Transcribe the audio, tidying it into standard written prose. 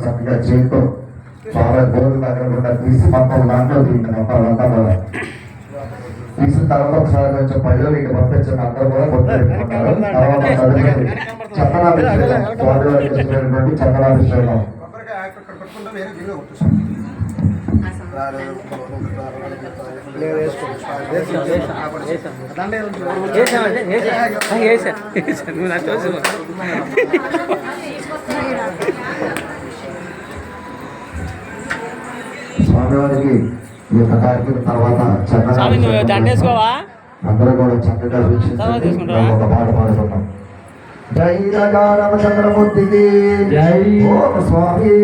చక్కగా చేతితో చాలా గోలు తగ్గకుండా తీసి మొత్తం దాంట్లో మొత్తం తీసిన తర్వాత ఒకసారి కొంచెం పళ్ళు ఇక పంపించిన అందరూ కూడా కొట్టుకుంటున్నారు. తర్వాత చందనాభిషేకం స్వామి వారికి ఇచ్చినటువంటి చందనాభిషేకం స్వామివారికి ఈ యొక్క కార్యక్రమం తర్వాత అందరూ కూడా చక్కగా వీక్షించండి. ఒక పాట పాడుకుంటాం. జై రామచంద్రమూర్తికి జై ఓం స్వామి.